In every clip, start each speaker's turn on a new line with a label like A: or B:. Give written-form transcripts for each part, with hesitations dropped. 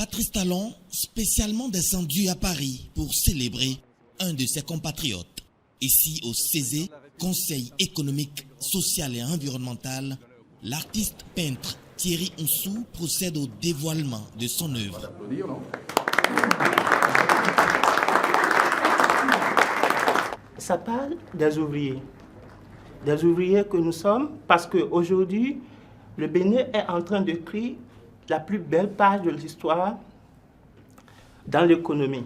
A: Patrice Talon, spécialement descendu à Paris pour célébrer un de ses compatriotes. Ici au CESE, Conseil économique, social et environnemental, l'artiste peintre Thierry Onsou procède au dévoilement de son œuvre.
B: Ça parle des ouvriers que nous sommes, parce qu'aujourd'hui, le Bénin est en train d'écrire la plus belle page de l'histoire dans l'économie.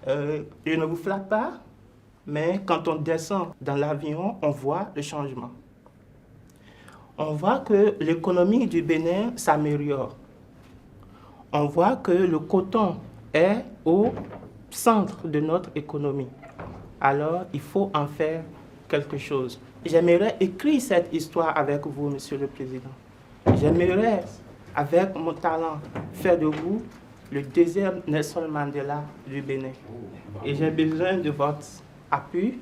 B: Je ne vous flatte pas, mais quand on descend dans l'avion, on voit le changement. On voit que l'économie du Bénin s'améliore. On voit que le coton est au centre de notre économie. Alors, il faut en faire quelque chose. J'aimerais écrire cette histoire avec vous, Monsieur le Président. J'aimerais, avec mon talent, faire de vous le deuxième Nelson Mandela du Bénin. Et j'ai besoin de votre appui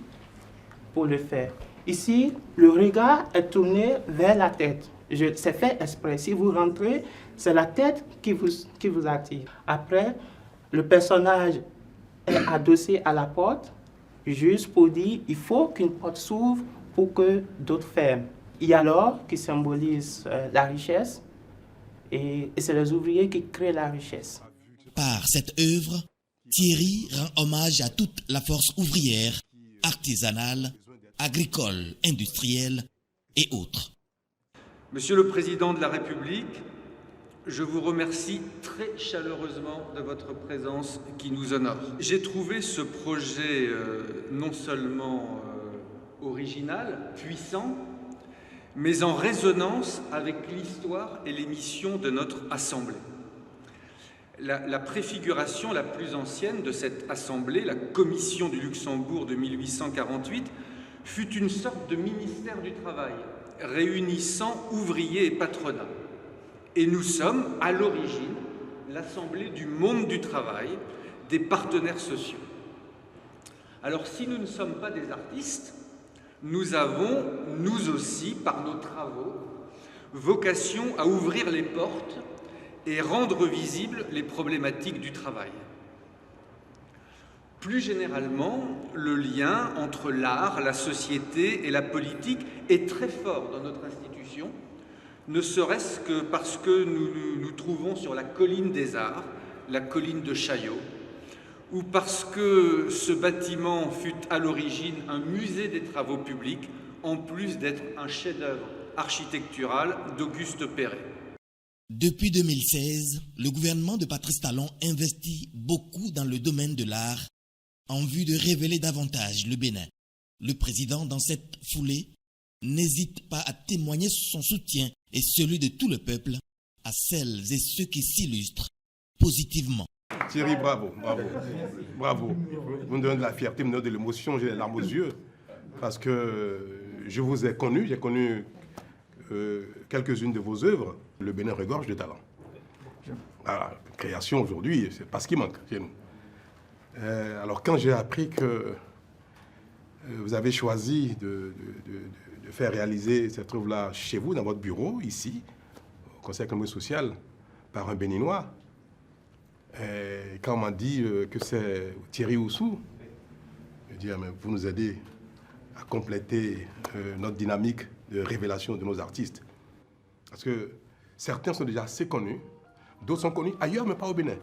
B: pour le faire. Ici, le regard est tourné vers la tête. C'est fait exprès. Si vous rentrez, c'est la tête qui vous attire. Après, le personnage est adossé à la porte, juste pour dire il faut qu'une porte s'ouvre pour que d'autres ferment. Il y a l'or qui symbolise la richesse et c'est les ouvriers qui créent la richesse.
A: Par cette œuvre, Thierry rend hommage à toute la force ouvrière, artisanale, agricole, industrielle et autres.
C: Monsieur le Président de la République, je vous remercie très chaleureusement de votre présence qui nous honore. J'ai trouvé ce projet non seulement original, puissant, mais en résonance avec l'histoire et les missions de notre Assemblée. La préfiguration la plus ancienne de cette Assemblée, la Commission du Luxembourg de 1848, fut une sorte de ministère du Travail, réunissant ouvriers et patronat. Et nous sommes, à l'origine, l'Assemblée du monde du travail, des partenaires sociaux. Alors, si nous ne sommes pas des artistes, nous avons, nous aussi, par nos travaux, vocation à ouvrir les portes et rendre visibles les problématiques du travail. Plus généralement, le lien entre l'art, la société et la politique est très fort dans notre institution, ne serait-ce que parce que nous nous trouvons sur la colline des arts, la colline de Chaillot, ou parce que ce bâtiment fut à l'origine un musée des travaux publics, en plus d'être un chef-d'œuvre architectural d'Auguste Perret.
A: Depuis 2016, le gouvernement de Patrice Talon investit beaucoup dans le domaine de l'art en vue de révéler davantage le Bénin. Le président, dans cette foulée, n'hésite pas à témoigner son soutien et celui de tout le peuple à celles et ceux qui s'illustrent positivement.
D: Thierry, bravo, bravo, bravo. Vous me donnez de la fierté, vous me donnez de l'émotion, j'ai les larmes aux yeux. Parce que je vous ai connu, j'ai connu quelques-unes de vos œuvres. Le Bénin regorge de talent. La création aujourd'hui, c'est pas ce qui manque chez nous. Alors quand j'ai appris que vous avez choisi de faire réaliser cette œuvre-là chez vous, dans votre bureau, ici, au Conseil économique et social, par un Béninois, et quand on m'a dit que c'est Thierry Onsou, je dis, mais vous nous aidez à compléter notre dynamique de révélation de nos artistes. Parce que certains sont déjà assez connus, d'autres sont connus ailleurs, mais pas au Bénin.